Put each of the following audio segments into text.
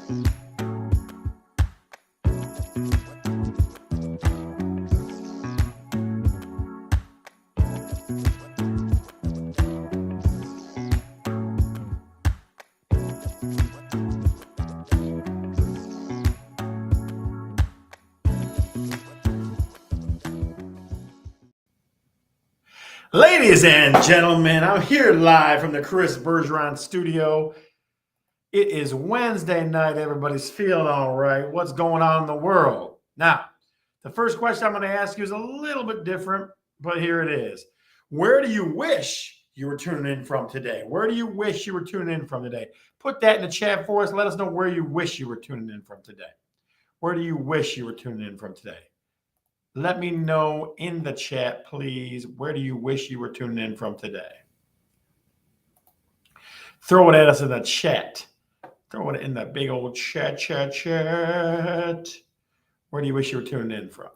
Ladies and gentlemen, I'm here live from the Chris Bergeron studio. It is Wednesday night. Everybody's feeling all right. What's going on in the world? Now, the first question I'm going to ask you is a little bit different, but here it is. Where do you wish you were tuning in from today? Where do you wish you were tuning in from today? Put that in the chat for us. Let us know where you wish you were tuning in from today. Where do you wish you were tuning in from today? Let me know in the chat, please. Where do you wish you were tuning in from today? Throw it at us in the chat. Throw it in the big old chat. Where do you wish you were tuning in from?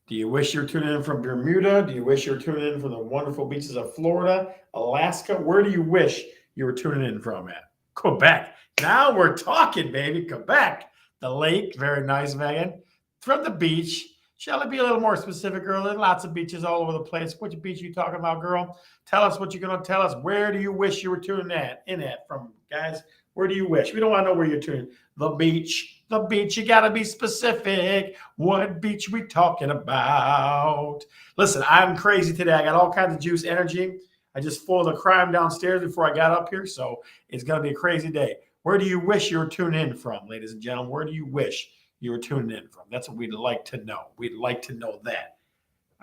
Do you wish you were tuning in from Bermuda? Do you wish you were tuning in from the wonderful beaches of Florida, Alaska? Where do you wish you were tuning in from at? Quebec. Now we're talking, baby. Quebec. The lake. Very nice, Megan. From the beach. Shall I be a little more specific, girl? There's lots of beaches all over the place. Which beach are you talking about, girl? Tell us what you're going to tell us. Where do you wish you were tuning in at from, guys? Where do you wish? We don't want to know where you're tuning. The beach. The beach. You got to be specific. What beach we talking about? Listen, I'm crazy today. I got all kinds of juice, energy. I just foiled a crime downstairs before I got up here, so it's going to be a crazy day. Where do you wish you were tuning in from, ladies and gentlemen? Where do you wish you were tuning in from? That's what we'd like to know. We'd like to know that.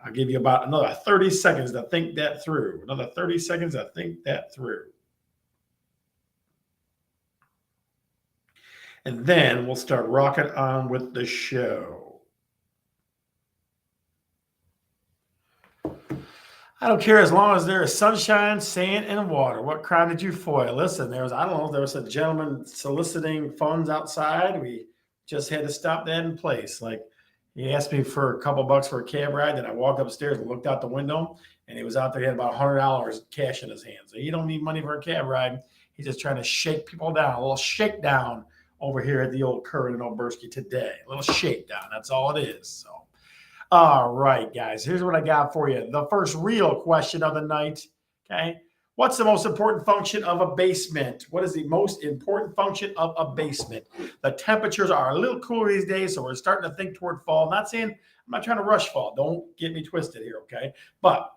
I'll give you about another 30 seconds to think that through. Another 30 seconds to think that through. And then we'll start rocking on with the show. I don't care as long as there is sunshine, sand, and water. What crime did you foil? Listen, there was a gentleman soliciting funds outside. We just had to stop that in place. Like, he asked me for a couple bucks for a cab ride. Then I walked upstairs and looked out the window, and he was out there. He had about $100 cash in his hands. So he don't need money for a cab ride. He's just trying to shake people down. A little shakedown over here at the old Curran and Oberski today. A little shakedown. That's all it is. So, all right, guys. Here's what I got for you. The first real question of the night. Okay. What's the most important function of a basement? What is the most important function of a basement? The temperatures are a little cooler these days, so we're starting to think toward fall. I'm not trying to rush fall. Don't get me twisted here, okay? But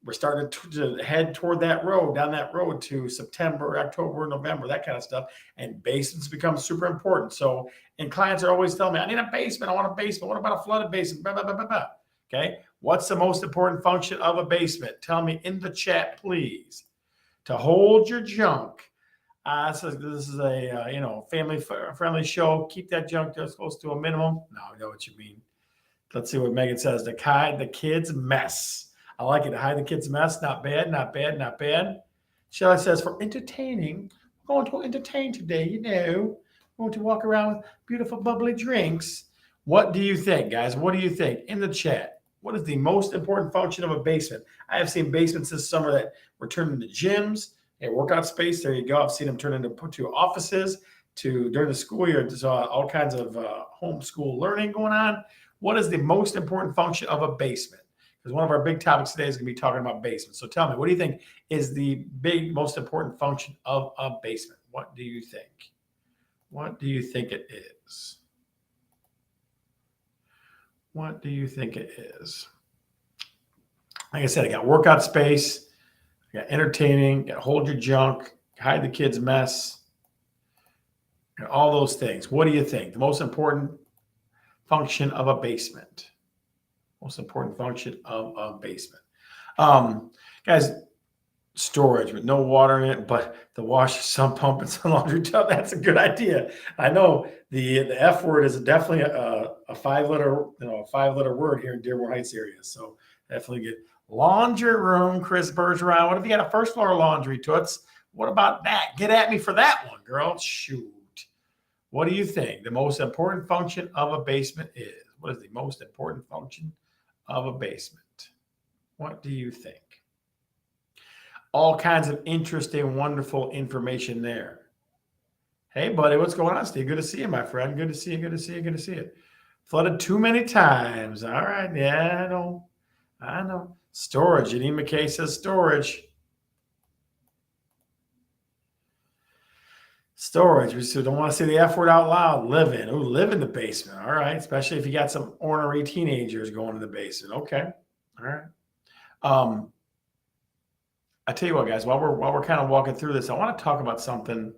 we're starting to head toward that road, down that road to September, October, November, that kind of stuff. And basements become super important. So, and clients are always telling me, I need a basement. I want a basement. What about a flooded basement? Blah, blah, blah, blah, blah. Okay. What's the most important function of a basement? Tell me in the chat, please. To hold your junk. This is a family-friendly show. Keep that junk as close to a minimum. No, I know what you mean. Let's see what Megan says. To hide the kids' mess. I like it. To hide the kids' mess. Not bad, not bad, not bad. Shelley says, for entertaining, we're going to entertain today, We're going to walk around with beautiful bubbly drinks. What do you think, guys? What do you think? In the chat. What is the most important function of a basement? I have seen basements this summer that were turned into gyms, a workout space. There you go. I've seen them turn into offices during the school year. There's all kinds of homeschool learning going on. What is the most important function of a basement? Because one of our big topics today is going to be talking about basements. So tell me, what do you think is the most important function of a basement? What do you think? What do you think it is? What do you think it is? Like I said, I got workout space, I got entertaining, got hold your junk, hide the kids' mess, all those things. What do you think? The most important function of a basement. Most important function of a basement. Guys, storage with no water in it, but the washer, sump pump, and some laundry tub. That's a good idea. I know the F word is definitely a 5-letter word here in Dearborn Heights area. So definitely get laundry room, Chris Bergeron. What if you got a first floor laundry, Toots? What about that? Get at me for that one, girl. Shoot. What do you think the most important function of a basement is? What is the most important function of a basement? What do you think? All kinds of interesting, wonderful information there. Hey, buddy, what's going on, Steve? Good to see you, my friend. Good to see you. Good to see you. Good to see you. Flooded too many times. All right. Yeah, I know. I know. Storage. Janine McKay says storage. Storage. We still don't want to say the F word out loud. Live in. Oh, live in the basement. All right. Especially if you got some ornery teenagers going in the basement. Okay. All right. Um, I tell you what, guys, while we're kind of walking through this, I want to talk about something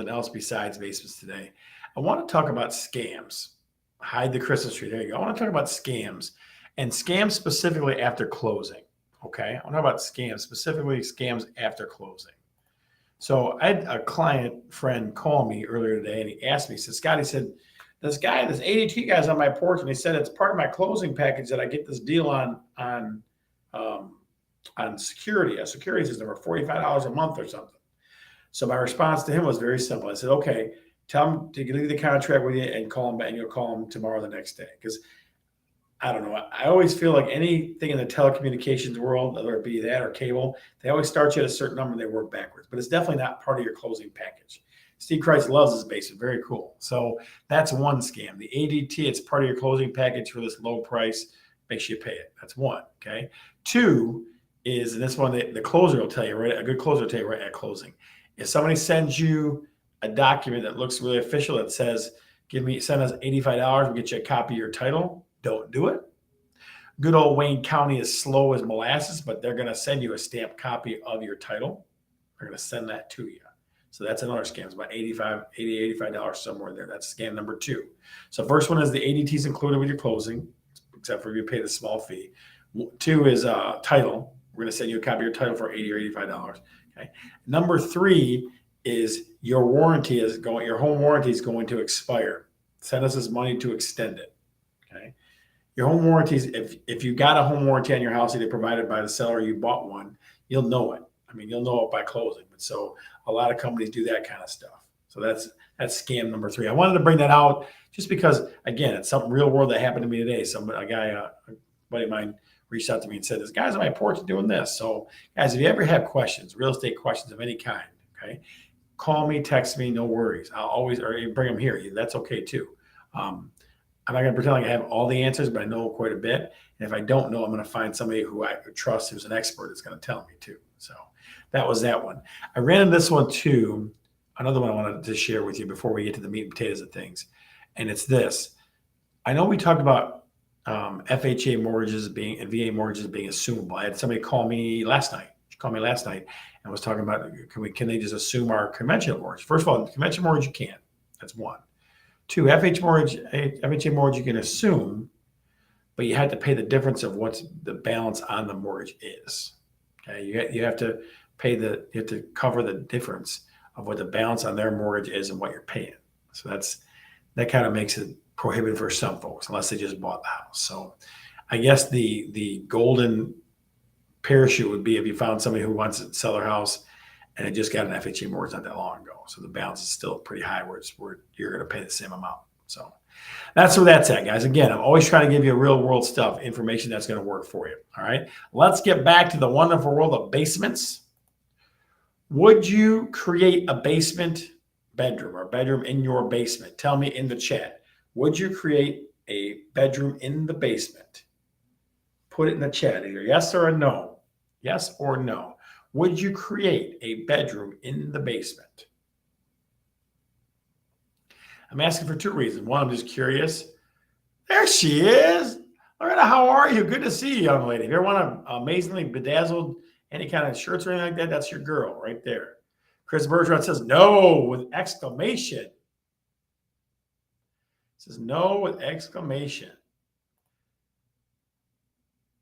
else besides basements today. I want to talk about scams. Hide the Christmas tree. There you go. I want to talk about scams and scams specifically after closing. Okay. I want to talk about scams, specifically scams after closing. So I had a client friend call me earlier today and he asked me, he said, Scott, he said, this ADT guy's on my porch and he said it's part of my closing package that I get this deal um, on security, a security system for $45 a month or something. So my response to him was very simple. I said, okay, tell him to leave the contract with you and call him back, and you'll call him tomorrow or the next day. Because I don't know. I always feel like anything in the telecommunications world, whether it be that or cable, they always start you at a certain number and they work backwards. But it's definitely not part of your closing package. Steve Christ loves his basement. Very cool. So that's one scam. The ADT, it's part of your closing package for this low price. Makes you pay it. That's one. Okay. Two is, and this one, the closer will tell you, right? A good closer will tell you right at closing. If somebody sends you a document that looks really official that says, send us $85, we'll get you a copy of your title, don't do it. Good old Wayne County is slow as molasses, but they're going to send you a stamped copy of your title. They're going to send that to you. So that's another scam. It's about $85 somewhere there. That's scam number two. So first one is the ADT is included with your closing, except for if you pay the small fee. Two is title. We're going to send you a copy of your title for $80 or $85. Okay. Number three is your home warranty is going to expire. Send us this money to extend it. Okay. Your home warranties, if you got a home warranty on your house either provided by the seller or you bought one, you'll know it. I mean, you'll know it by closing. But so a lot of companies do that kind of stuff. So that's scam number three. I wanted to bring that out just because, again, it's something real world that happened to me today. A buddy of mine reached out to me and said, "This guy's on my porch doing this." So, guys, if you ever have questions, real estate questions of any kind, okay, call me, text me, no worries. I'll always, or you bring them here. That's okay too. I'm not going to pretend like I have all the answers, but I know quite a bit. And if I don't know, I'm going to find somebody who I trust who's an expert that's going to tell me too. So that was that one. I ran into this one too. Another one I wanted to share with you before we get to the meat and potatoes of things. And it's this. I know we talked about FHA mortgages and VA mortgages being assumable. I had somebody call me last night. She called me last night and was talking about can they just assume our conventional mortgage? First of all, the conventional mortgage you can. That's one. Two, FHA mortgage you can assume, but you have to pay the difference of what's the balance on the mortgage is. Okay, you have to you have to cover the difference of what the balance on their mortgage is and what you're paying. So that kind of makes it prohibited for some folks unless they just bought the house. So I guess the golden parachute would be if you found somebody who wants to sell their house and it just got an FHA mortgage not that long ago. So the balance is still pretty high where you're going to pay the same amount. So that's where that's at, guys. Again, I'm always trying to give you real world stuff, information that's going to work for you. All right. Let's get back to the wonderful world of basements. Would you create a basement bedroom or bedroom in your basement? Tell me in the chat. Would you create a bedroom in the basement? Put it in the chat, either yes or a no. Yes or no. Would you create a bedroom in the basement? I'm asking for two reasons. One, I'm just curious. There she is. Loretta, how are you? Good to see you, young lady. If you ever want to amazingly bedazzled any kind of shirts or anything like that, that's your girl right there. Chris Bergeron says no with exclamation. Says no with exclamation.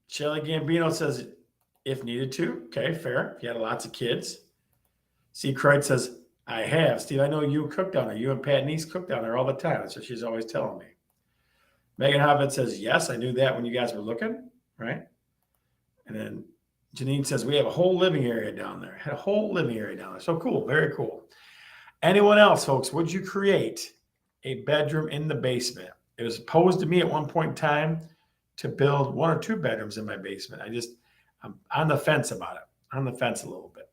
Shelly Gambino says if needed to. Okay, fair. If you had lots of kids. C. Cried says, I have. Steve, I know you cook down there. You and Pat Niece cook down there all the time. That's what she's always telling me. Megan Hobbit says, yes, I knew that when you guys were looking, right? And then Janine says, we have a whole living area down there. Had a whole living area down there. So cool. Very cool. Anyone else, folks, would you create a bedroom in the basement? It was posed to me at one point in time to build one or two bedrooms in my basement. I'm on the fence about it. On the fence a little bit.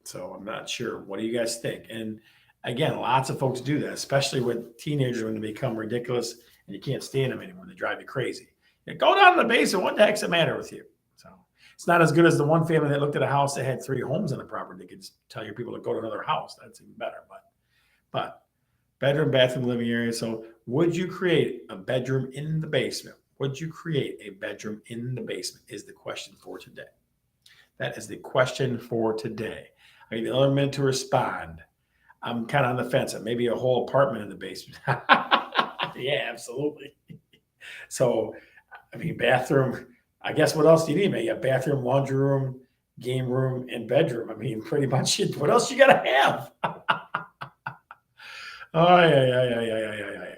So I'm not sure. What do you guys think? And Again, lots of folks do that, especially with teenagers when they become ridiculous and you can't stand them anymore. They drive you crazy. Go down to the basement. What the heck's the matter with you? So it's not as good as the one family that looked at a house that had 3 homes on the property. They could just tell your people to go to another house. That's even better. But bedroom, bathroom, living area. So would you create a bedroom in the basement? Would you create a bedroom in the basement is the question for today. That is the question for today. I need another minute to respond. I'm kind of on the fence. Maybe a whole apartment in the basement. Yeah, absolutely. So, I mean, bathroom. I guess what else do you need? Man, you have bathroom, laundry room, game room, and bedroom. I mean, pretty much. What else you gotta have? Oh yeah.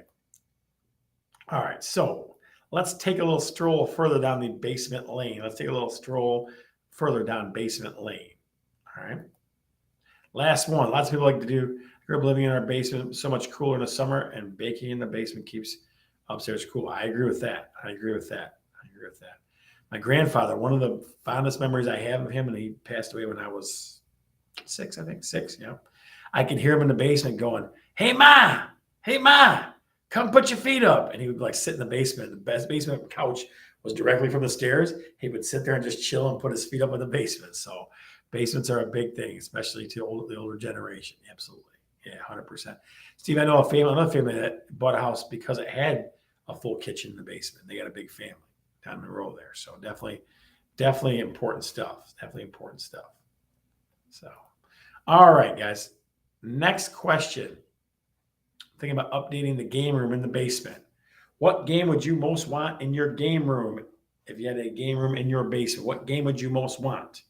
All right, so let's take a little stroll further down the basement lane. Let's take a little stroll further down basement lane. All right. Last one. Lots of people like to do. I grew up living in our basement, so much cooler in the summer, and baking in the basement keeps upstairs cool. I agree with that. My grandfather, one of the fondest memories I have of him, and he passed away when I was 6, I think, 6, yeah. I could hear him in the basement going, hey, Ma, come put your feet up. And he would like sit in the basement. The best basement couch was directly from the stairs. He would sit there and just chill and put his feet up in the basement. So basements are a big thing, especially to the older generation. Absolutely. Yeah, 100%. Steve, I know another family that bought a house because it had a full kitchen in the basement. They got a big family down the road there. So definitely important stuff. So, all right, guys. Next question. Thinking about updating the game room in the basement. What game would you most want in your game room? If you had a game room in your basement, what game would you most want?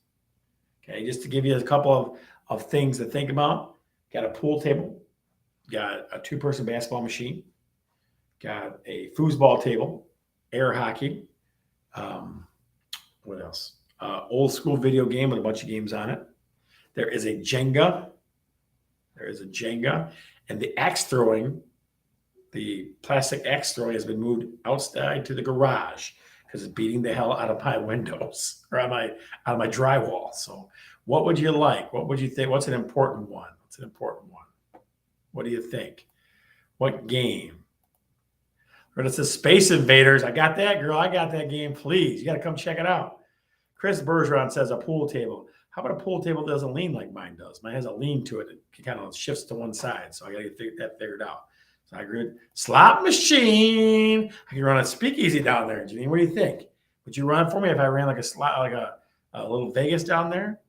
Okay, just to give you a couple of things to think about. Got a pool table, got a 2-person basketball machine, got a foosball table, air hockey. What else? Old school video game with a bunch of games on it. There is a Jenga. And the axe throwing, the plastic axe throwing has been moved outside to the garage because it's beating the hell out of my windows or out of my drywall. So what would you like? What would you think? What's an important one? What do you think? What game? Or it's the Space Invaders. I got that, girl. I got that game. Please, you got to come check it out. Chris Bergeron says a pool table. How about a pool table that doesn't lean like mine does? Mine has a lean to it. It kind of shifts to one side. So I got to get that figured out. So I agree with slot machine. I can run a speakeasy down there. Janine, what do you think? Would you run for me if I ran like a slot, like a little Vegas down there?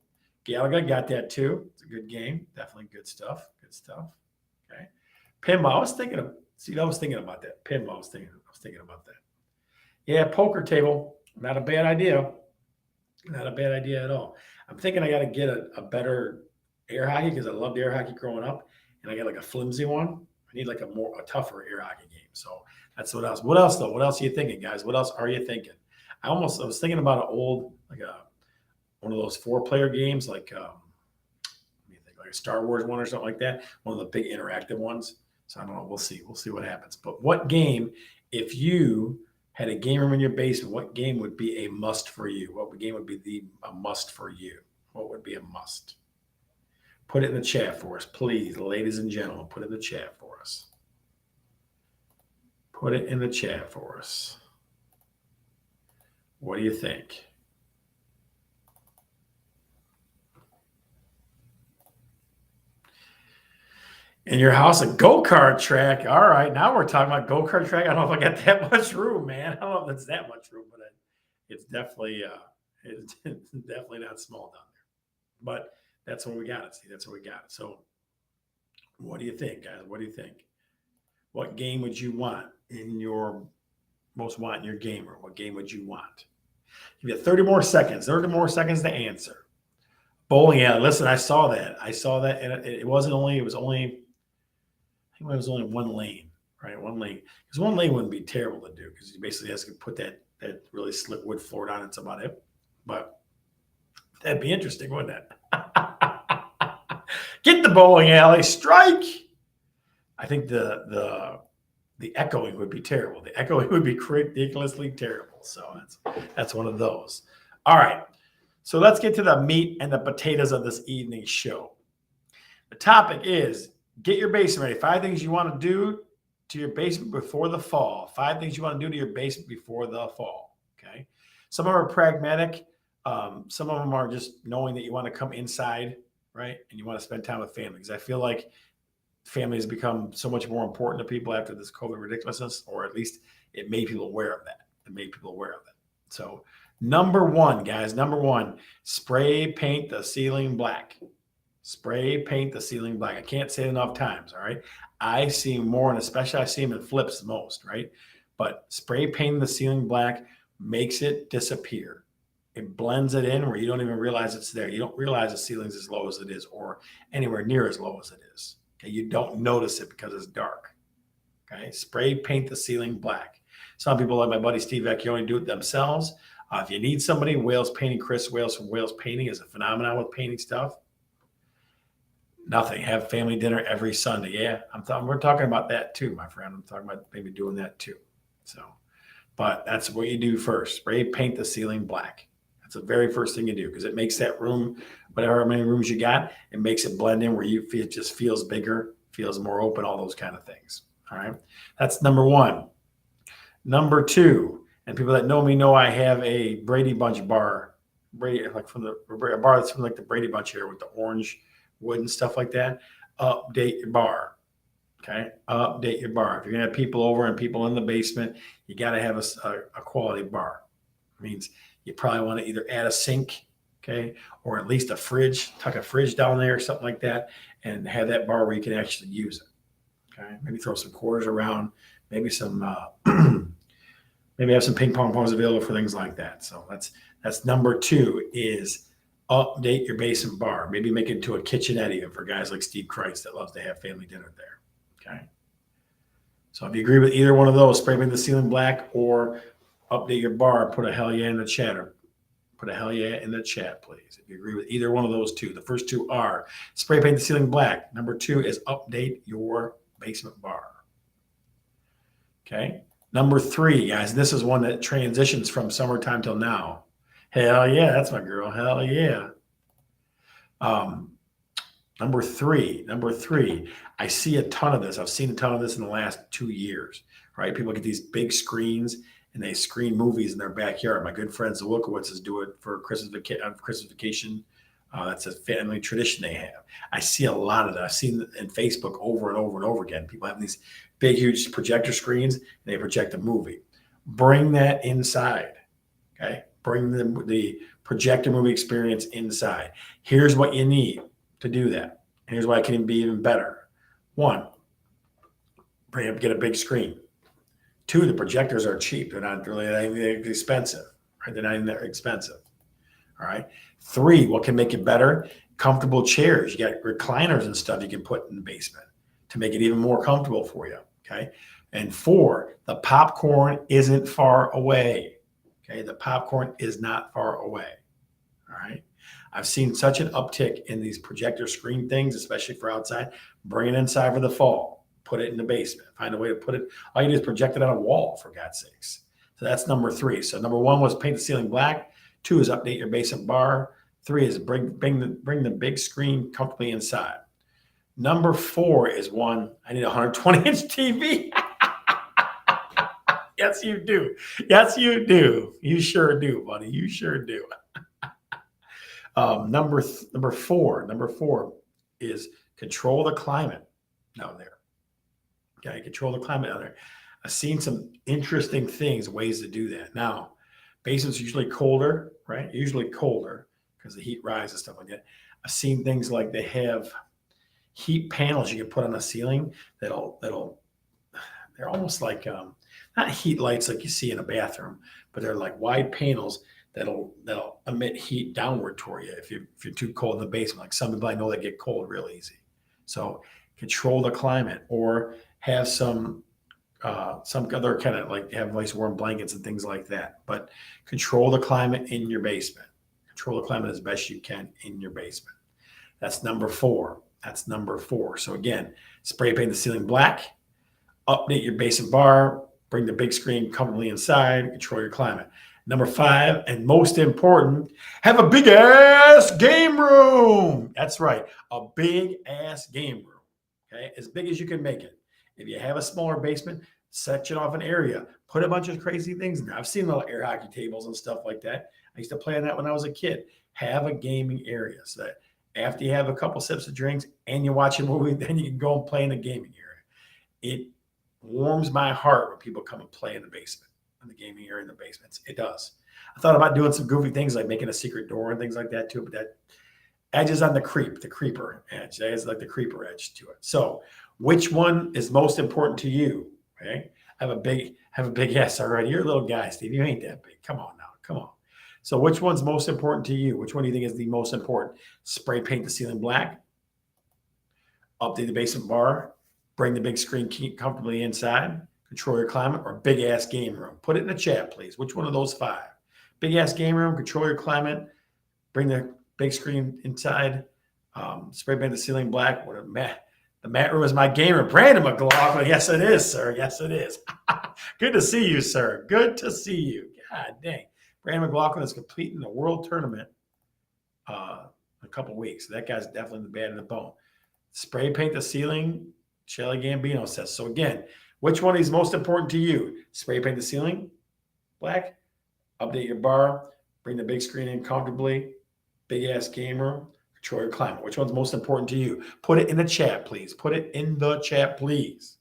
Gallagher got that too. It's a good game. Definitely good stuff. Okay. Pinball. I was thinking about that. Pinball. I was thinking about that. Yeah, poker table. Not a bad idea. Not a bad idea at all. I'm thinking I got to get a better air hockey because I loved air hockey growing up, and I got like a flimsy one. I need like a tougher air hockey game. So that's what else. What else though? What else are you thinking, guys? What else are you thinking? I was thinking about an old one of those 4-player games like like a Star Wars one or something like that. One of the big interactive ones. So I don't know. We'll see what happens. But what game, if you had a game room in your basement, what game would be a must for you? What game would be a must for you? What would be a must? Put it in the chat for us, please, ladies and gentlemen. Put it in the chat for us. What do you think? In your house, a go-kart track. All right, now we're talking about go-kart track. I don't know if I got that much room, man. I don't know if it's that much room, but it's definitely it's definitely not small down there. But that's where we got it. See, that's where we got it. So what do you think, guys? What do you think? What game would you want in your game room? What game would you want? Give you 30 more seconds. 30 more seconds to answer. Bowling alley. Listen, I saw that, and it was only one lane, right? One lane. Because one lane wouldn't be terrible to do because you basically has to put that really slick wood floor down. That's about it. But that'd be interesting, wouldn't it? Get the bowling alley. Strike. I think the echoing would be terrible. The echoing would be ridiculously terrible. So that's one of those. All right. So let's get to the meat and the potatoes of this evening's show. The topic is Get your basement ready. 5 things you want to do to your basement before the fall. 5 things you want to do to your basement before the fall. Okay. Some of them are pragmatic. Some of them are just knowing that you want to come inside, right? And you want to spend time with families. I feel like family has become so much more important to people after this COVID ridiculousness, or at least it made people aware of that. It made people aware of it. So, number one, guys, number one, spray paint the ceiling black. Spray paint the ceiling black. I can't say it enough times. All right. I see more, and especially I see them in flips the most, right? But spray painting the ceiling black makes it disappear. It blends it in where you don't even realize it's there. You don't realize the ceiling's as low as it is, or anywhere near as low as it is. Okay. You don't notice it because it's dark. Okay. Spray paint the ceiling black. Some people, like my buddy Steve Vecchione, do it themselves. If you need somebody, Wales Painting, Chris Wales from Wales Painting is a phenomenon with painting stuff. Nothing. Have family dinner every Sunday. Yeah, we're talking about that too, my friend. I'm talking about maybe doing that too. So, but that's what you do first. Spray paint the ceiling black. That's the very first thing you do, because it makes that room, whatever many rooms you got, it makes it blend in where you feel, it just feels bigger, feels more open, all those kind of things. All right. That's number one. Number two, and people that know me know I have a Brady Bunch bar, like from the a bar that's from like the Brady Bunch here with the orange wood and stuff like that. Update your bar. Okay. Update your bar. If you're going to have people over and people in the basement, you got to have a quality bar. It means you probably want to either add a sink, okay, or at least a fridge, tuck a fridge down there or something like that, and have that bar where you can actually use it. Okay. Maybe throw some quarters around, maybe some, maybe have some ping pong balls available for things like that. So that's number two is update your basement bar. Maybe make it into a kitchenette even for guys like Steve Kreitz that loves to have family dinner there. Okay. So if you agree with either one of those, spray paint the ceiling black or update your bar, put a hell yeah in the chat, or put a hell yeah in the chat, please. If you agree with either one of those two, the first two are spray paint the ceiling black. Number two is update your basement bar. Okay. Number three, guys, and this is one that transitions from summertime till now. Hell yeah, that's my girl. Hell yeah. Number three, I see a ton of this. I've seen a ton of this in the last 2 years, right? People get these big screens and they screen movies in their backyard. My good friends, the Wilkowitzes, do it for Christmas vacation. That's a family tradition they have. I see a lot of that. I've seen it in Facebook over and over and over again. People have these big, huge projector screens and they project a movie. Bring that inside, okay? Bring the projector movie experience inside. Here's what you need to do that. Here's why it can be even better. One, get a big screen. Two, the projectors are cheap. They're not really that expensive, right? They're not even that expensive. All right. Three, what can make it better? Comfortable chairs. You got recliners and stuff you can put in the basement to make it even more comfortable for you. Okay. And four, the popcorn isn't far away. Okay. The popcorn is not far away. All right. I've seen such an uptick in these projector screen things, especially for outside. Bring it inside for the fall. Put it in the basement. Find a way to put it. All you do is project it on a wall, for God's sakes. So that's number three. So number one was paint the ceiling black. Two is update your basement bar. Three is bring the big screen comfortably inside. Number four is one, I need a 120-inch TV. Yes, you do. Yes, you do. You sure do, buddy. You sure do. Number four is control the climate down there. Okay, control the climate down there. I've seen some interesting things, ways to do that. Now, basements are usually colder, right? Usually colder because the heat rises, stuff like that. I've seen things like they have heat panels you can put on the ceiling they're almost like not heat lights like you see in a bathroom, but they're like wide panels that'll emit heat downward toward you if you're too cold in the basement. Like some people I know that get cold real easy. So control the climate, or have some other kind of like have nice warm blankets and things like that. But control the climate in your basement. Control the climate as best you can in your basement. That's number four. So again, spray paint the ceiling black, update your basement bar, bring the big screen comfortably inside, control your climate. Number five, and most important, have a big ass game room. That's right, a big ass game room. Okay, as big as you can make it. If you have a smaller basement, section off an area, put a bunch of crazy things in there. I've seen little air hockey tables and stuff like that. I used to play on that when I was a kid. Have a gaming area so that after you have a couple sips of drinks and you watch a movie, then you can go and play in the gaming area. It warms my heart when people come and play in the basement, in the gaming area in the basements. It does. I thought about doing some goofy things like making a secret door and things like that too, but that edges on the creeper edge. That is like the creeper edge to it. So, which one is most important to you? Okay, I have a big ass already. You're a little guy, Steve. You ain't that big. Come on now, come on. So, which one's most important to you? Which one do you think is the most important? Spray paint the ceiling black, update the basement bar, bring the big screen comfortably inside, control your climate, or big ass game room? Put it in the chat, please. Which one of those five? Big ass game room, control your climate, bring the big screen inside, spray paint the ceiling black. What a mat. The mat room is my game room. Brandon McLaughlin. Yes, it is, sir. Yes, it is. Good to see you, sir. Good to see you. God dang. Brandon McLaughlin is completing the world tournament in a couple weeks. That guy's definitely the bad in the bone. Spray paint the ceiling, Shelly Gambino says. So again, which one is most important to you? Spray paint the ceiling black, update your bar, bring the big screen in comfortably, big ass game room, control your climate. Which one's most important to you? Put it in the chat, please. Put it in the chat, please.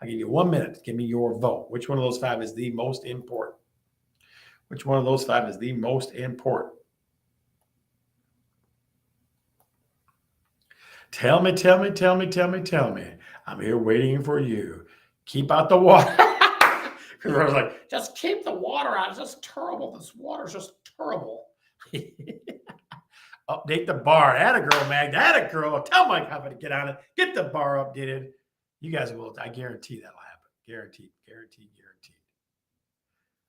I'll give you 1 minute to give me your vote. Which one of those five is the most important? Which one of those five is the most important? Tell me. I'm here waiting for you. Keep out the water. Because I was like, just keep the water out. It's just terrible. This water's just terrible. Update the bar. Atta girl, Mag. Atta girl. Tell Mike how to get on it. Get the bar updated. You guys will. I guarantee that'll happen. Guaranteed.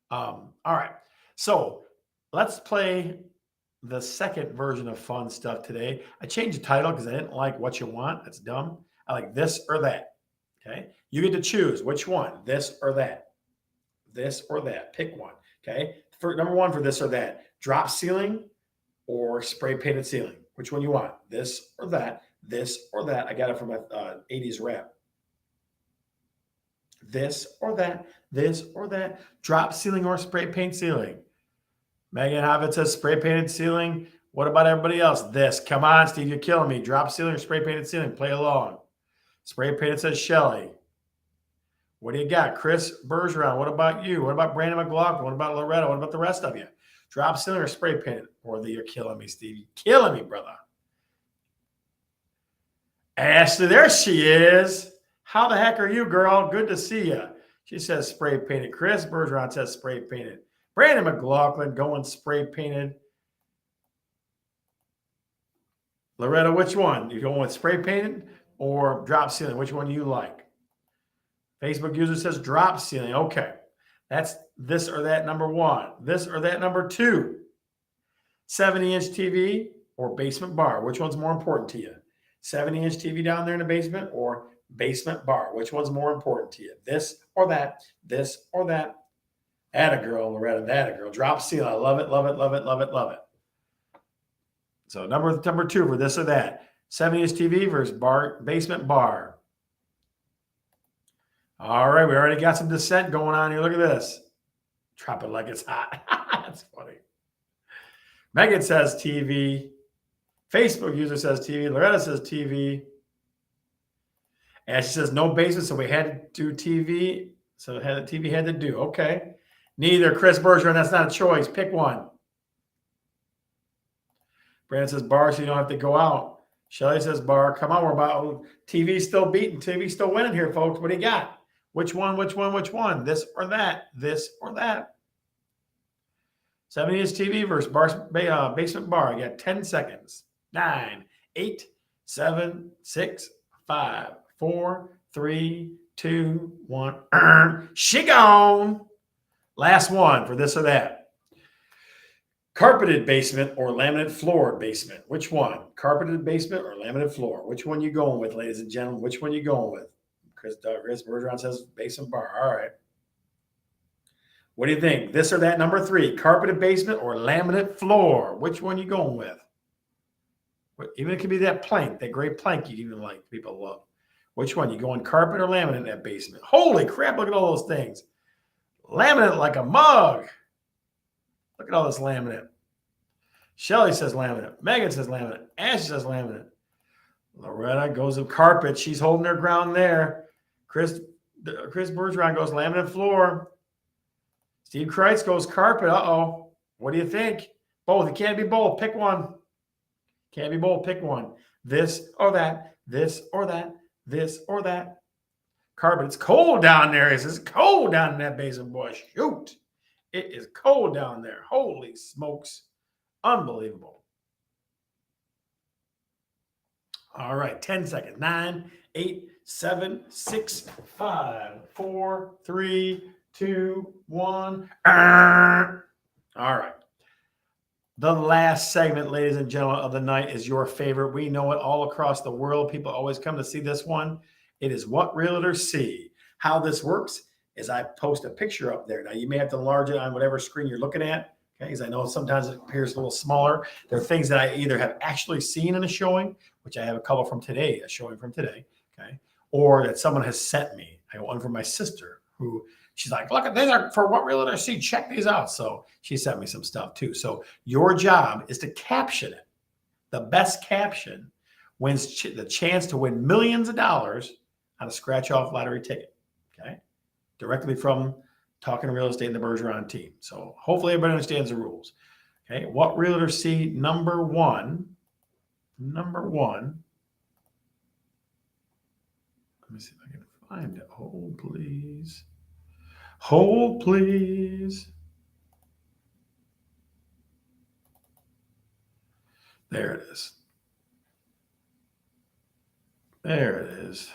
All right. So let's play the second version of fun stuff today. I changed the title because I didn't like what you want. That's dumb. I like this or that. Okay. You get to choose which one, this or that. This or that. Pick one. Okay. For number one, for this or that, drop ceiling or spray painted ceiling. Which one you want? This or that. This or that. I got it from a 80s rap. This or that. This or that. Drop ceiling or spray paint ceiling. Megan Hobbit says spray painted ceiling. What about everybody else? This. Come on, Steve, you're killing me. Drop ceiling or spray painted ceiling. Play along. Spray painted says Shelly. What do you got? Chris Bergeron. What about you? What about Brandon McLaughlin? What about Loretta? What about the rest of you? Drop ceiling or spray painted? Or you're killing me, Steve. You're killing me, brother. Ashley, there she is. How the heck are you, girl? Good to see you. She says spray painted. Chris Bergeron says spray painted. Brandon McLaughlin going spray painted. Loretta, which one? You going with spray painted or drop ceiling? Which one do you like? Facebook user says drop ceiling. Okay. That's this or that number one. This or that number two. 70-inch TV or basement bar? Which one's more important to you? 70-inch TV down there in the basement or basement bar? Which one's more important to you? This or that? This or that? Atta girl, Loretta. Atta girl. Drop ceiling. I love it, love it, love it, love it, love it. So number two for this or that. 70-inch TV versus basement bar. All right, we already got some dissent going on here. Look at this. Drop it like it's hot. That's funny. Megan says TV. Facebook user says TV. Loretta says TV. And she says no basement, so we had to do TV. So the TV had to do. Okay. Neither. Chris Bergeron, that's not a choice. Pick one. Brandon says bar, so you don't have to go out. Shelly says bar. Come on, we're about TV still beating. TV still winning here, folks. What do you got? Which one? Which one? Which one? This or that? This or that? 70-inch TV versus basement bar. I got 10 seconds. 9, 8, 7, 6, 5, 4, 3, 2, 1. She gone. Last one for this or that. Carpeted basement or laminate floor basement? Which one? Carpeted basement or laminate floor? Which one you going with, ladies and gentlemen? Which one you going with? Chris Bergeron says basement bar. All right. What do you think? This or that number 3? Carpeted basement or laminate floor? Which one you going with? Even it could be that plank, that gray plank you even like, people love. Which one? You going carpet or laminate in that basement? Holy crap, look at all those things. Laminate like a mug. Look at all this laminate. Shelly says laminate. Megan says laminate. Ashley says laminate. Loretta goes with carpet. She's holding her ground there. Chris Bergeron goes laminate floor. Steve Kreitz goes carpet. Uh-oh. What do you think? Both. It can't be both. Pick one. Can't be both. Pick one. This or that. This or that. This or that. Carpet. It's cold down there. It's cold down in that basement, boy. Shoot. It is cold down there. Holy smokes. Unbelievable. All right. 10 seconds. 9, 8, 7, 6, 5, 4, 3, 2, 1. All right. The last segment, ladies and gentlemen, of the night is your favorite. We know it all across the world. People always come to see this one. It is What Realtors See. How this works is I post a picture up there. Now, you may have to enlarge it on whatever screen you're looking at, okay? Because I know sometimes it appears a little smaller. There are things that I either have actually seen in a showing, which I have a couple from today, a showing from today, okay? Or that someone has sent me. I got one from my sister who she's like, look, these are for What Realtors See. Check these out. So she sent me some stuff too. So your job is to caption it. The best caption wins the chance to win millions of dollars on a scratch-off lottery ticket, okay? Directly from Talking Real Estate and the Bergeron team. So hopefully everybody understands the rules. Okay, What Realtors See number one. Number one. Let me see if I can find it. Hold, please. Hold, please. There it is. There it is.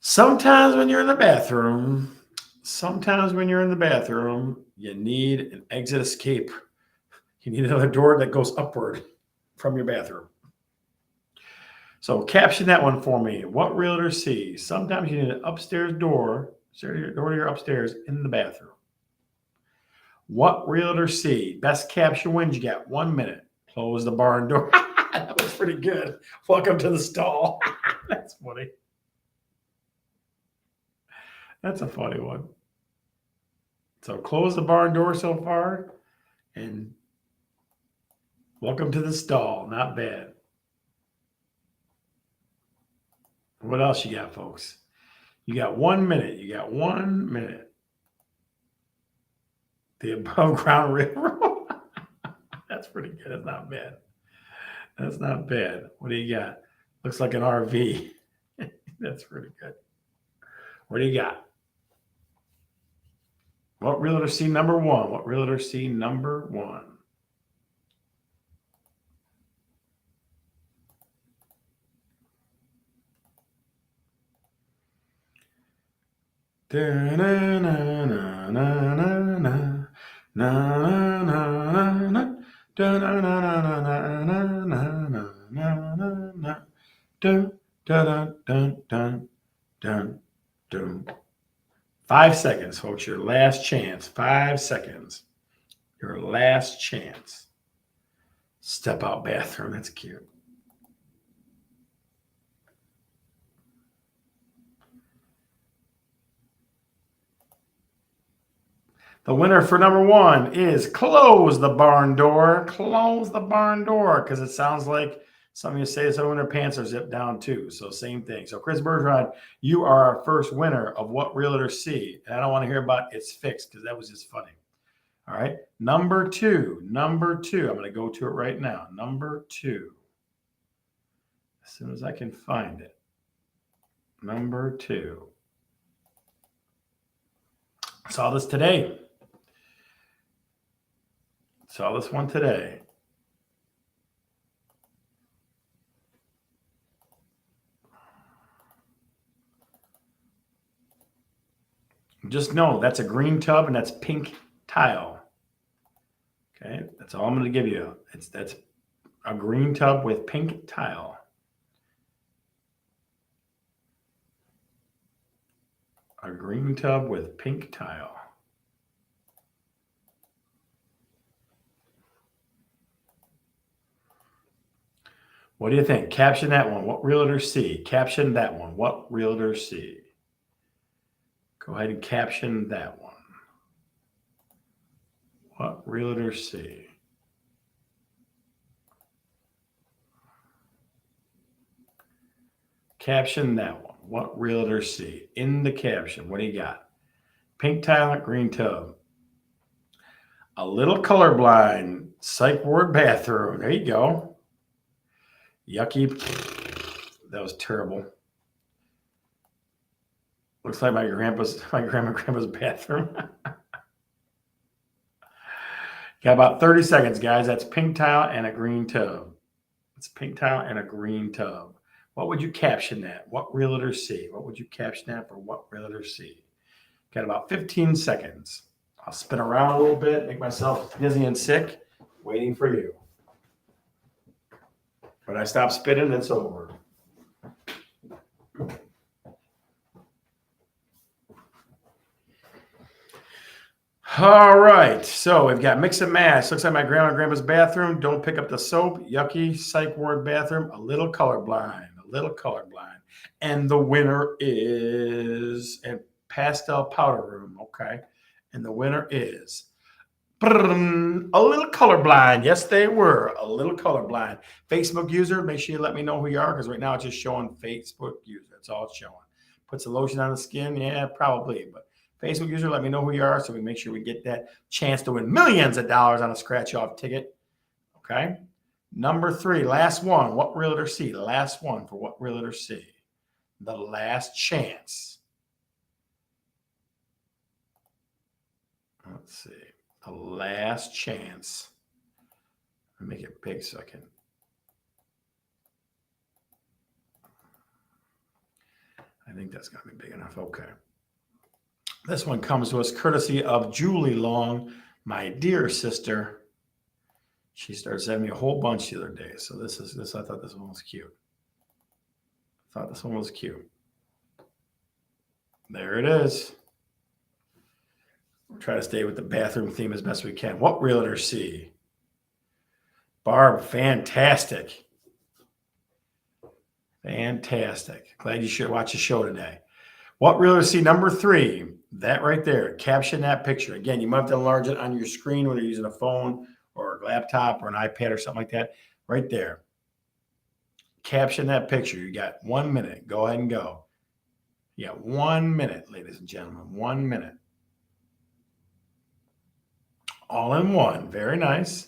Sometimes when you're in the bathroom, you need an exit escape. You need another door that goes upward from your bathroom. So caption that one for me. What Realtors See. Sometimes you need an upstairs door to your upstairs in the bathroom. What Realtors See. Best caption wins. You got 1 minute. Close the barn door. That was pretty good. Welcome to the stall. That's funny. That's a funny one. So close the barn door so far, and welcome to the stall. Not bad. What else you got, folks? You got 1 minute. You got 1 minute. The above ground railroad. That's pretty good. That's not bad. That's not bad. What do you got? Looks like an RV. That's pretty good. What do you got? What Realtors See number one? What Realtors See number one? Dun, 5 seconds, folks. Your last chance. 5 seconds. Your last chance. Step out bathroom. That's cute. The winner for number one is Close the Barn Door. Close the barn door, because it sounds like some of you say some of their pants are zipped down too. So same thing. So Chris Bergeron, you are our first winner of What Realtors See. And I don't want to hear about It's Fixed, because that was just funny. All right. Number two. I'm going to go to it right now. Number two. As soon as I can find it. Number two. Saw this today. Saw this one today. Just know that's a green tub and that's pink tile. Okay, that's all I'm going to give you. That's a green tub with pink tile. A green tub with pink tile. What do you think? Caption that one. What realtors see? Caption that one. What realtors see? Go ahead and caption that one. What realtors see? Caption that one. What realtors see? In the caption, what do you got? Pink tile, green tub. A little colorblind. Psych ward bathroom. There you go. Yucky. That was terrible. Looks like my grandma's bathroom. Got about 30 seconds, guys. That's pink tile and a green tub. It's pink tile and a green tub. What would you caption that? What realtors see? What would you caption that for? What realtors see? Got about 15 seconds. I'll spin around a little bit, make myself dizzy and sick, waiting for you. When I stop spinning, it's over. All right, so we've got mix and match. Looks like my grandma and grandpa's bathroom. Don't pick up the soap. Yucky, psych ward bathroom. A little colorblind. And the winner is and pastel powder room. Okay, and the winner is a little colorblind. Yes, they were a little colorblind. Facebook user, make sure you let me know who you are because right now it's just showing Facebook user. That's all it's showing. Puts the lotion on the skin. Yeah, probably, but. Facebook user, let me know who you are so we make sure we get that chance to win millions of dollars on a scratch-off ticket. Okay. Number 3, last one. What realtor see? Last one for what realtor see? The last chance. Let's see. The last chance. Let me make it big so I can. I think that's going to be big enough. Okay. This one comes to us courtesy of Julie Long, my dear sister. She started sending me a whole bunch the other day. So this. I thought this one was cute. There it is. We'll try to stay with the bathroom theme as best we can. What realtors see? Barb, fantastic. Glad you should watch the show today. What realtors see? Number 3. That right there. Caption that picture. Again, you might have to enlarge it on your screen when you're using a phone or a laptop or an iPad or something like that. Right there. Caption that picture. You got 1 minute. Go ahead and go. You got 1 minute, ladies and gentlemen. 1 minute. All in one. Very nice.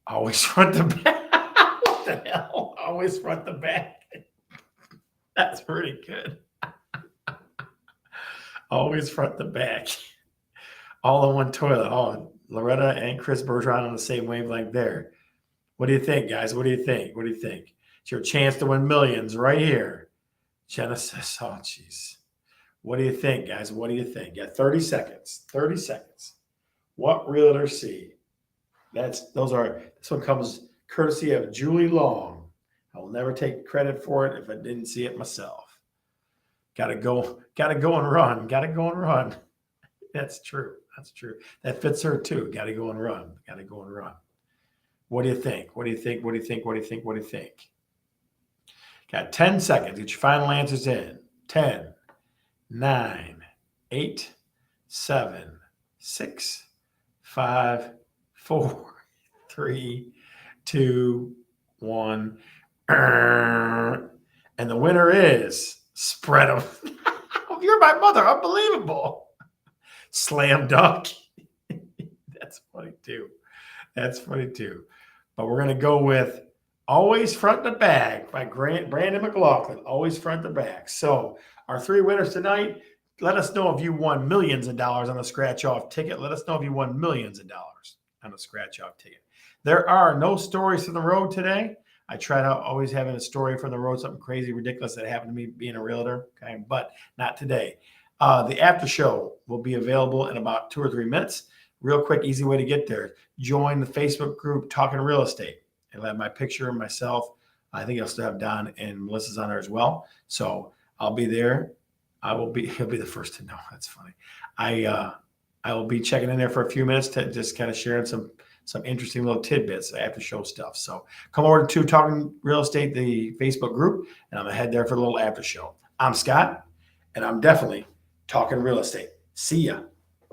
Always front the back. What the hell? Always front the back. That's pretty good. Always front the back. All in one toilet. Oh, Loretta and Chris Bergeron on the same wavelength there. What do you think, guys? What do you think? It's your chance to win millions right here. Genesis. Oh, jeez. What do you think, guys? What do you think? Yeah, 30 seconds. 30 seconds. What realtors see? This one comes courtesy of Julie Long. I will never take credit for it if I didn't see it myself. Gotta go and run. That's true. That fits her too. Gotta go and run. What do you think? Got 10 seconds. Get your final answers in. 10, 9, 8, 7, 6, 5, 4, 3, 2, 1. And the winner is Spread them. You're my mother. Unbelievable. Slam dunk. That's funny too. But we're going to go with Always Front the Bag by Brandon McLaughlin. Always Front the Bag. So our 3 winners tonight, let us know if you won millions of dollars on a scratch-off ticket. Let us know if you won millions of dollars on a scratch-off ticket. There are no stories from the road today. I try to always having a story from the road, something crazy, ridiculous that happened to me being a realtor. Okay, but not today. The after show will be available in about 2 or 3 minutes. Real quick, easy way to get there. Join the Facebook group Talkin Real Estate. It'll have my picture and myself. I think I'll still have Don and Melissa's on there as well. So I'll be there. He'll be the first to know. That's funny. I will be checking in there for a few minutes to just kind of sharing some some interesting little tidbits after show stuff. So come over to Talking Real Estate, the Facebook group, and I'm gonna head there for a little after show. I'm Scott, and I'm definitely talking real estate. See ya.